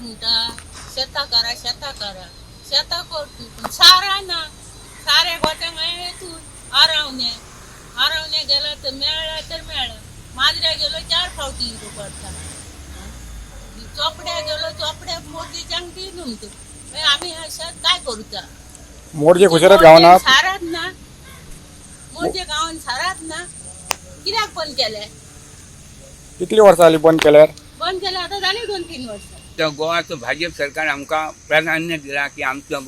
म्हणटा शेतां करा शेतां करता पण सारा ना सारे गोट्यांक येतून आरावणे गेला तर मेळ्ळा माजऱ्या गेलो 4 फावटी हिरो पडटा चोपड्या गेलो चोपड्या मोदीच्या अंगठी न्हू आम्ही शेत काय करूचा मोर्जे खुशारात गावात सारात ना मोर्जे गावात सारात ना कित्याक बंद केले कितली वर्सां जाली बंद केल्यार आता जाली 2-3 वर्ष तर गोवाचं भाजप सरकार आमकां प्राधान्य दिला की आमचो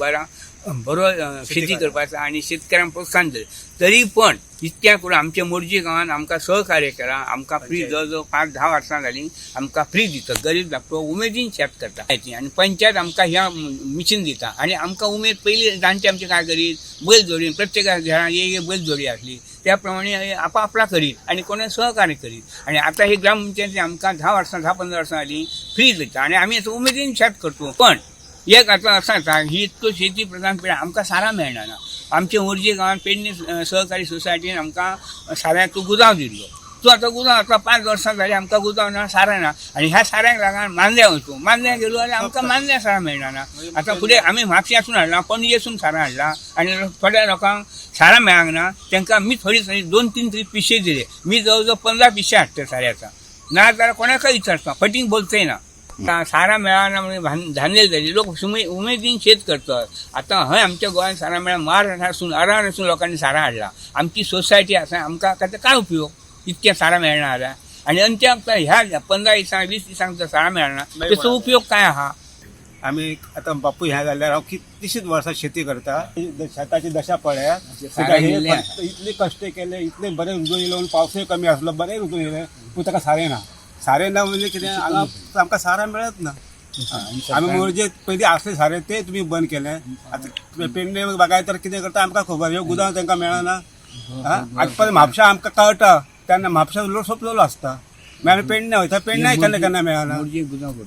बरो शेती करपाचा आणि शेतकऱ्यांक प्रोत्साहन दिलें तरी पण इतक्या करून आमच्या मोर्जे गांवांत आमकां सहकार्य केला आमकां फ्री जवळ 5-10 वर्सां जालीं आमकां फ्री दिता गरीब धाकटो उमेदीन शेत करता आणि पंचायत आमकां ह्या मिशीन दिता आणि आमकां उमेद पयलीं जाणटे आमचे काय करीत बैल जोडीन प्रत्येका घरांत एक बैल जोडी आसली त्या प्रमाणे आपापला करीत आणि कोणी सहकार्य करीत आणि आता हे ग्रामपंचायती आमकां 10-15 वर्सां जालीं फ्री दिता आणि आमी उमेदीन शेत करतो पण एक आता असा आता ही इतको शेती प्रधान पिढी आमकां सारा मेळना ना आमचे मोर्जे गांवांत पेडणे सहकारी सोसायटीन आमकां साऱ्याचो गुदांव दिल्लो तो आता गुदांव आता 5 वर्सां जाली आमकां गुदांव ना सारा ना आणि ह्या साऱ्यांक लागून मांद्या वचूं मांद्या गेलो जाल्यार आमकां मांद्या सारा मेळना ना आता फुडें आमी म्हापश्यासून हाडला पणजेसून सारा हाडला आणि थोड्या लोकांक सारा मेळांक ना तांकां मी थोडी 2-3 तरी पिशे दिले मी जवळ 15 पिशे हाडटा साऱ्याचा ना जाल्यार कोणाकय विचारता फटींग बोलतय ना सारा मेळाना म्हणजे धांदेल जाली लोक उमेदीन शेत करतात आता हय आमच्या गोंयांत सारा मेळा महाराष्ट्रासून अरावणासून लोकांनी सारा हाडला आमची सोसायटी आसा आमकां ताचो काय उपयोग इतक्या सारा मेळना जाल्यार आणि अंत्या ह्या 15 दिसांक 20 दिसांक जर सारा मेळना त्याचो उपयोग काय आहा आम्ही आता बापू ह्या जाल्यार हांव कितलीशीच वर्सां शेती करता शेताची दशा पळयात इतले कश्ट केले इतले बरे रुजून येयले पावसय कमी आसलो बरे रुजून येयले पूण ताका सारें ना म्हणजे कितें हांगा आमकां सारा मेळत ना आमी मोर्जे पयलीं आसले सारे ते तुमी बंद केले आतां पेडणे बागायतार कितें करता आमकां खबर ह्यो गुदांव तांकां मेळना आतां पळय म्हापशा आमकां कळटा तेन्ना म्हापशा लोक सोंपलेलो आसता मागीर आमी पेडणे वयता पेडण्याय केन्ना मेळना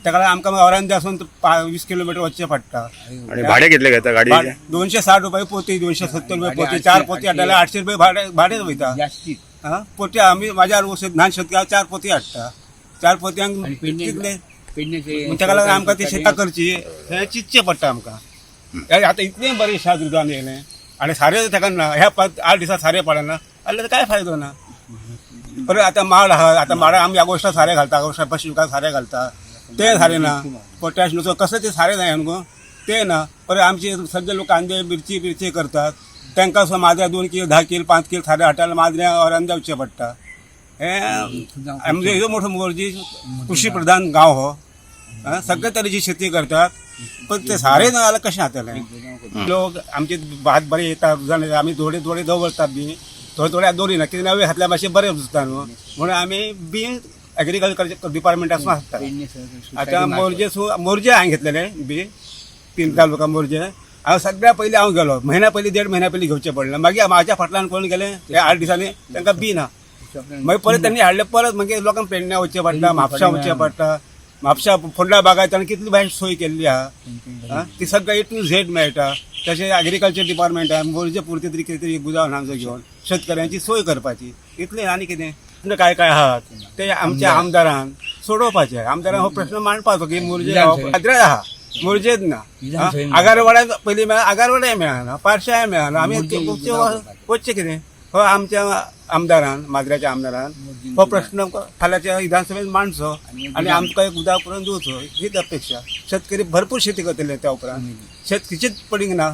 ताका लागून आमकां औरांदे आसून 20 किलोमिटर वचचें पडटा आणि भाडे कितले घेता गाडी 260 रुपये पोती 270 रुपये पोती 4 पोती हाडल्यार 800 रुपये भाडेच वयता पोती आमी म्हाज्या ल्हान शेतकार 4 पोती हाडटा 4 पोतयांक कितले ताका लागून आमकां ती शेतां करची हें चिंतचें पडटा आमकां आतां इतलें बरें शेत उदकान येयलें आनी सारें ताका ना ह्या 8 दिसां सारें पडना जाल्यार काय फायदो ना परत आता माड आहा आता माडा आमी ऑगस्टाक सारें घालता ऑगस्टाक शुकाक सारें घालता तें सारें ना पोटॅश नुसो कसं तें सारें जाय न्हू तें ना परत आमचे सगळे लोक कांदे मिरची करतात तांकां सुद्दां माजऱ्या 2 किलो 10 किलो 5 किलो सारें हाडटा माजऱ्या औरांदे वचचें पडटा हें आमचो ह्यो मोठो मोर्जी कृशी प्रधान गांव हो सगळे तरेची शेती करतात पण ते सारें ना जाल्यार कशें जातलें लोक आमचे भात बरें येता आमी थोडे दवरतात बी थोडे दवरिना कितें नवे घातल्या मातशें बरें दिसता न्हू म्हणून आमी बी एग्रीकल्चर डिपार्टमेंटासून हाडटा आतां मोर्जे हांवें घेतलेले बी 3 तालुका मोर्जे हांव सगळ्या पयलीं हांव गेलो म्हयन्या पयलीं 1.5 म्हयन्या पयलीं घेवचें पडलें मागीर म्हाज्या फाटल्यान कोण गेले हे 8 दिसांनी तांकां बी ना मागीर परत त्यांनी हाडले परत मागीर लोकांक पेडण्या वचचें पडटा म्हापशा वचचें पडटा म्हापशा फोंडा बागायतान कितली भायर सोय केल्ली आहा ती सगळें A to Z मेळटा तशें एग्रीकल्चर डिपार्टमेंटान मोर्जे पुरते तरी कितें तरी गुदांव हांगा घेवन शेतकऱ्यांची सोय करपाची इतलें आनी कितें काय आहात ते आमच्या आमदारान सोडोवपाचें आमदारान हो प्रश्न मांडपाचो की मोर्जे आद्राय आहा मोर्जेच ना आगारवाड्या पयलीं आगारवाड्याय मेळना पार्शाय मेळना आमी वचचें कितें हो आमच्या आमदारान माजऱ्याच्या आमदारान हो प्रश्न फाल्यांच्या विधानसभेत मांडचो आणि आमकां एक उदार करून दिवचो हीच अपेक्षा शेतकरी भरपूर शेती करतले त्या उपरांत शेत खिचीत पडींक ना